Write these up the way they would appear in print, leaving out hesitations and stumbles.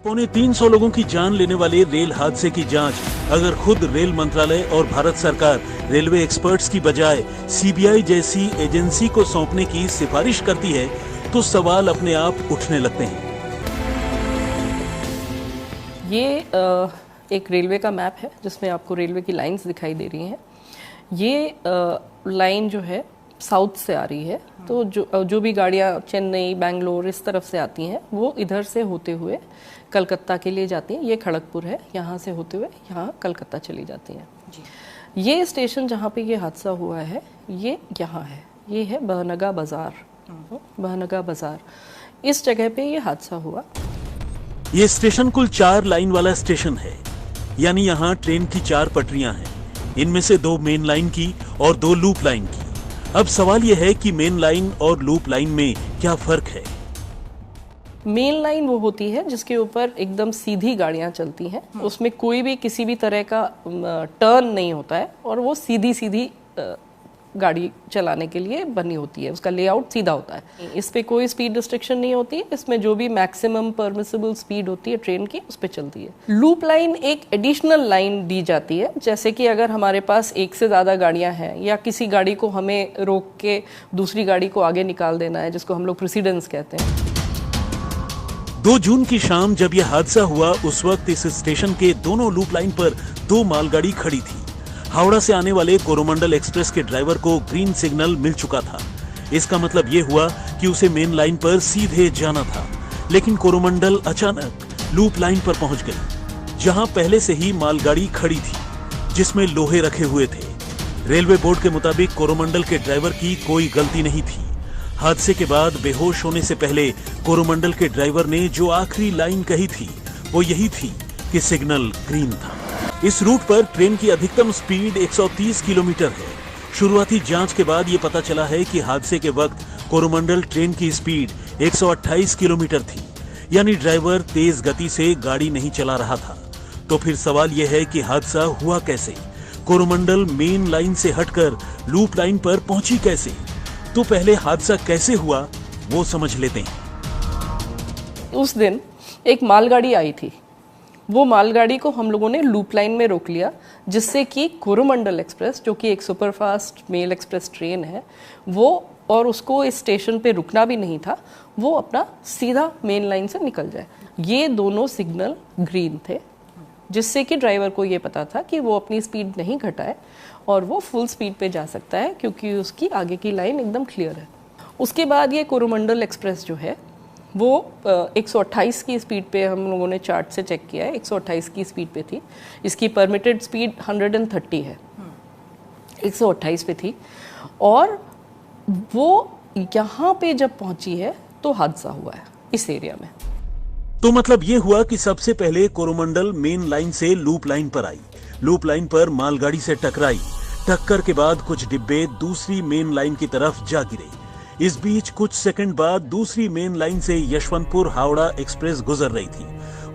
350 लोगों की जान लेने वाले रेल हादसे की जांच अगर खुद रेल मंत्रालय और भारत सरकार रेलवे एक्सपर्ट्स की बजाय सीबीआई जैसी एजेंसी को सौंपने की सिफारिश करती है तो सवाल अपने आप उठने लगते हैं। ये एक रेलवे का मैप है जिसमें आपको रेलवे की लाइंस दिखाई दे रही हैं। ये लाइन जो है साउथ से आ रही है, तो जो भी गाड़ियाँ चेन्नई, बेंगलोर इस तरफ से आती हैं वो इधर से होते हुए कलकत्ता के लिए जाती हैं। ये खड़गपुर है, यहाँ से होते हुए यहाँ कलकत्ता चली जाती हैं जी। ये स्टेशन जहाँ पे ये हादसा हुआ है ये यहाँ है, ये है बहनगा बाज़ार। बहनगा बाज़ार, इस जगह पे ये हादसा हुआ। ये स्टेशन कुल 4 लाइन वाला स्टेशन है, यानी यहाँ ट्रेन की 4 पटरियां हैं। इनमें से 2 मेन लाइन की और 2 लूप लाइन की। अब सवाल यह है कि मेन लाइन और लूप लाइन में क्या फर्क है। मेन लाइन वो होती है जिसके ऊपर एकदम सीधी गाड़ियां चलती हैं, उसमें कोई भी किसी भी तरह का टर्न नहीं होता है और वो सीधी सीधी गाड़ी चलाने के लिए बनी होती है, उसका लेआउट सीधा होता है। इस पे कोई स्पीड रिस्ट्रिक्शन नहीं होती है, इसमें जो भी मैक्सिमम परमिसिबल स्पीड होती है ट्रेन की उस पे चलती है। लूप लाइन एक एडिशनल लाइन दी जाती है, जैसे कि अगर हमारे पास एक से ज़्यादा गाड़ियां हैं या किसी गाड़ी को हमें रोक के दूसरी गाड़ी को आगे निकाल देना है, जिसको हम लोग प्रेसिडेंस कहते हैं। 2 जून की शाम जब यह हादसा हुआ उस वक्त इस स्टेशन के दोनों लूप लाइन पर 2 मालगाड़ी खड़ी थी। हावड़ा से आने वाले कोरोमंडल एक्सप्रेस के ड्राइवर को ग्रीन सिग्नल मिल चुका था। इसका मतलब ये हुआ कि उसे मेन लाइन पर सीधे जाना था, लेकिन कोरोमंडल अचानक लूप लाइन पर पहुंच गई, जहां पहले से ही मालगाड़ी खड़ी थी जिसमें लोहे रखे हुए थे। रेलवे बोर्ड के मुताबिक कोरोमंडल के ड्राइवर की कोई गलती नहीं थी। हादसे के बाद बेहोश होने से पहले कोरोमंडल के ड्राइवर ने जो आखिरी लाइन कही थी वो यही थी कि सिग्नल ग्रीन था। इस रूट पर ट्रेन की अधिकतम स्पीड 130 किलोमीटर है। शुरुआती जांच के बाद ये पता चला है कि हादसे के वक्त कोरोमंडल ट्रेन की स्पीड 128 किलोमीटर थी, यानी ड्राइवर तेज गति से गाड़ी नहीं चला रहा था। तो फिर सवाल यह है कि हादसा हुआ कैसे? कोरोमंडल मेन लाइन से हटकर लूप लाइन पर पहुंची कैसे? तो पहले हादसा कैसे हुआ वो समझ लेते हैं। उस दिन एक मालगाड़ी आई थी, वो मालगाड़ी को हम लोगों ने लूप लाइन में रोक लिया, जिससे कि कोरोमंडल एक्सप्रेस, जो कि एक सुपरफास्ट मेल एक्सप्रेस ट्रेन है, वो और उसको इस स्टेशन पे रुकना भी नहीं था, वो अपना सीधा मेन लाइन से निकल जाए। ये दोनों सिग्नल ग्रीन थे, जिससे कि ड्राइवर को ये पता था कि वो अपनी स्पीड नहीं घटाए और वो फुल स्पीड पे जा सकता है, क्योंकि उसकी आगे की लाइन एकदम क्लियर है। उसके बाद ये कोरोमंडल एक्सप्रेस जो है वो 128 की स्पीड पे, हम लोगों ने चार्ट से चेक किया है, 128 की स्पीड पे थी। इसकी परमिटेड स्पीड 130 है, 128 पे थी। और वो यहाँ पे जब पहुंची है तो हादसा हुआ है इस एरिया में। तो मतलब ये हुआ कि सबसे पहले कोरोमंडल मेन लाइन से लूप लाइन पर आई, लूप लाइन पर मालगाड़ी से टकराई। टक्कर के बाद कुछ डिब्बे दूसरी मेन लाइन की तरफ जा गिरे। इस बीच कुछ सेकंड बाद दूसरी मेन लाइन से यशवंतपुर हावड़ा एक्सप्रेस गुजर रही थी।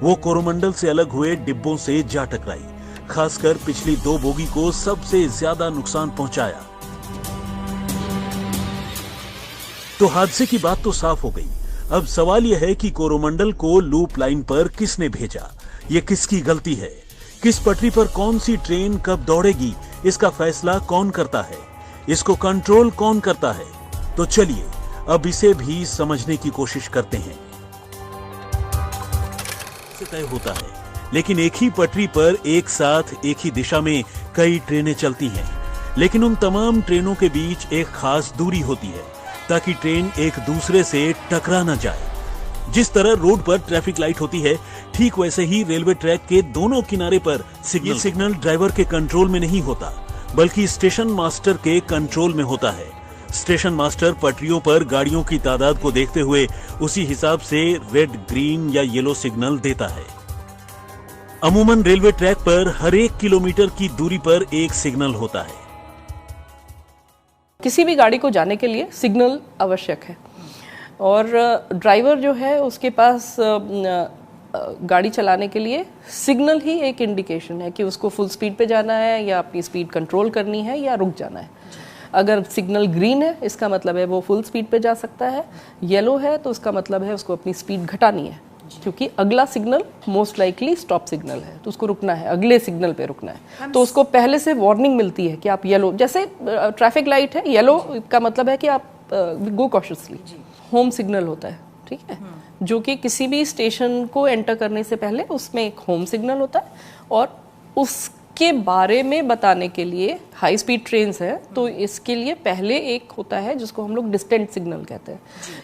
वो कोरोमंडल से अलग हुए डिब्बों से जा टकराई। खासकर पिछली 2 बोगी को सबसे ज्यादा नुकसान पहुंचाया। तो हादसे की बात तो साफ हो गई। अब सवाल यह है कि कोरोमंडल को लूप लाइन पर किसने भेजा? ये किसकी गलती है? किस पटरी पर कौन सी ट्रेन कब दौड़ेगी, इसका फैसला कौन करता है? इसको कंट्रोल कौन करता है? तो चलिए अब इसे भी समझने की कोशिश करते हैं। तय होता है, लेकिन एक ही पटरी पर एक साथ एक ही दिशा में कई ट्रेनें चलती हैं, लेकिन उन तमाम ट्रेनों के बीच एक खास दूरी होती है ताकि ट्रेन एक दूसरे से टकरा न जाए। जिस तरह रोड पर ट्रैफिक लाइट होती है, ठीक वैसे ही रेलवे ट्रैक के दोनों किनारे पर सिग्नल ड्राइवर के कंट्रोल में नहीं होता, बल्कि स्टेशन मास्टर के कंट्रोल में होता है। स्टेशन मास्टर पटरियों पर गाड़ियों की तादाद को देखते हुए उसी हिसाब से रेड, ग्रीन या येलो सिग्नल देता है। अमूमन रेलवे ट्रैक पर हर 1 किलोमीटर की दूरी पर एक सिग्नल होता है। किसी भी गाड़ी को जाने के लिए सिग्नल आवश्यक है और ड्राइवर जो है उसके पास गाड़ी चलाने के लिए सिग्नल ही एक इंडिकेशन है कि उसको फुल स्पीड पे जाना है या अपनी स्पीड कंट्रोल करनी है या रुक जाना है। अगर सिग्नल ग्रीन है इसका मतलब है वो फुल स्पीड पे जा सकता है, येलो है तो उसका मतलब है उसको अपनी स्पीड घटानी है। क्योंकि अगला signal most likely stop signal है, तो उसको रुकना है, अगले सिग्नल पे रुकना है। तो उसको पहले से वार्निंग मिलती है कि आप येलो, जैसे ट्रैफिक लाइट है, येलो का मतलब है कि आप गो कॉशियसली। होम सिग्नल होता है, ठीक है, जो कि किसी भी स्टेशन को एंटर करने से पहले उसमें एक होम सिग्नल होता है, और उसके बारे में बताने के लिए हाई स्पीड ट्रेन्स है, तो इसके लिए पहले एक होता है जिसको हम लोग डिस्टेंट सिग्नल कहते हैं।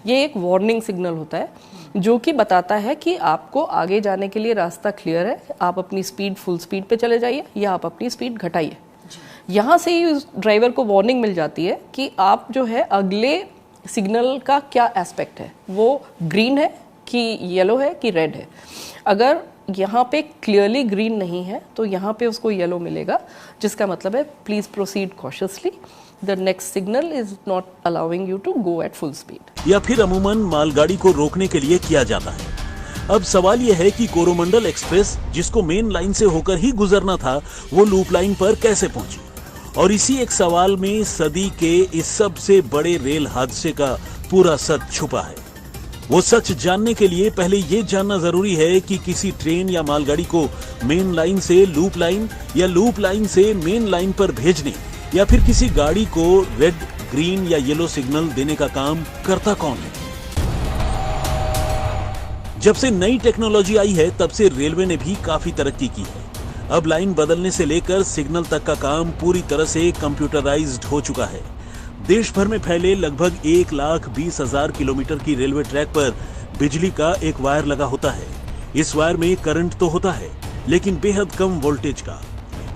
ये एक वार्निंग सिग्नल होता है जो कि बताता है कि आपको आगे जाने के लिए रास्ता क्लियर है, आप अपनी स्पीड फुल स्पीड पे चले जाइए या आप अपनी स्पीड घटाइए। यहाँ से ही ड्राइवर को वार्निंग मिल जाती है कि आप जो है अगले सिग्नल का क्या एस्पेक्ट है, वो ग्रीन है कि येलो है कि रेड है। अगर यहाँ पे क्लियरली ग्रीन नहीं है तो यहाँ पे उसको येलो मिलेगा, जिसका मतलब है please proceed cautiously, the next signal is not allowing you to go at full speed. या फिर अमूमन मालगाड़ी को रोकने के लिए किया जाता है। अब सवाल यह है कि कोरोमंडल एक्सप्रेस, जिसको मेन लाइन से होकर ही गुजरना था, वो लूप लाइन पर कैसे पहुंची? और इसी एक सवाल में सदी के इस सबसे बड़े रेल हादसे का पूरा सच छुपा है। वो सच जानने के लिए पहले ये जानना जरूरी है कि किसी ट्रेन या मालगाड़ी को मेन लाइन से लूप लाइन या लूप लाइन से मेन लाइन पर भेजने, या फिर किसी गाड़ी को रेड, ग्रीन या येलो सिग्नल देने का काम करता कौन है। जब से नई टेक्नोलॉजी आई है तब से रेलवे ने भी काफी तरक्की की है। अब लाइन बदलने से लेकर सिग्नल तक का काम पूरी तरह से कंप्यूटराइज्ड हो चुका है। देश भर में फैले लगभग 1,20,000 किलोमीटर की रेलवे ट्रैक पर बिजली का एक वायर लगा होता है। इस वायर में करंट तो होता है, लेकिन बेहद कम वोल्टेज का।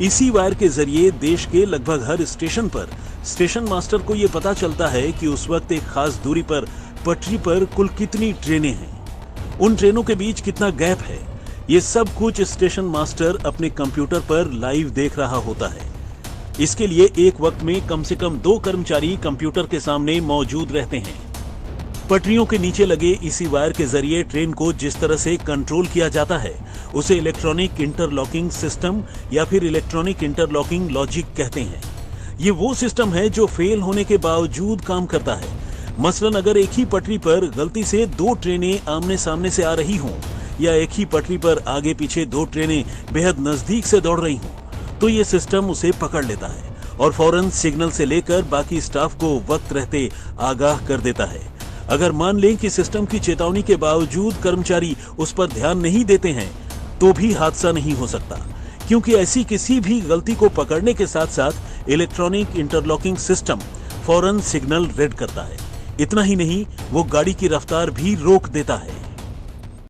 इसी वायर के जरिए देश के लगभग हर स्टेशन पर स्टेशन मास्टर को यह पता चलता है कि उस वक्त एक खास दूरी पर पटरी पर कुल कितनी ट्रेनें हैं, उन ट्रेनों के बीच कितना गैप है। ये सब कुछ स्टेशन मास्टर अपने कंप्यूटर पर लाइव देख रहा होता है। इसके लिए एक वक्त में कम से कम 2 कर्मचारी कंप्यूटर के सामने मौजूद रहते हैं। पटरियों के नीचे लगे इसी वायर के जरिए ट्रेन को जिस तरह से कंट्रोल किया जाता है, उसे इलेक्ट्रॉनिक इंटरलॉकिंग सिस्टम या फिर इलेक्ट्रॉनिक इंटरलॉकिंग लॉजिक कहते हैं। ये वो सिस्टम है जो फेल होने के बावजूद काम करता है। मसलन अगर एक ही पटरी पर गलती से 2 ट्रेनें आमने सामने से आ रही हों, या एक ही पटरी पर आगे पीछे 2 ट्रेनें बेहद नजदीक से दौड़ रही हों, तो ये सिस्टम उसे पकड़ लेता है और फौरन सिग्नल से लेकर बाकी स्टाफ को वक्त रहते आगाह कर देता है। अगर मान लें कि सिस्टम की चेतावनी के बावजूद कर्मचारी उस पर ध्यान नहीं देते हैं, तो भी हादसा नहीं हो सकता, क्योंकि ऐसी किसी भी गलती को पकड़ने के साथ साथ इलेक्ट्रॉनिक इंटरलॉकिंग सिस्टम फौरन सिग्नल रेड करता है। इतना ही नहीं, वो गाड़ी की रफ्तार भी रोक देता है।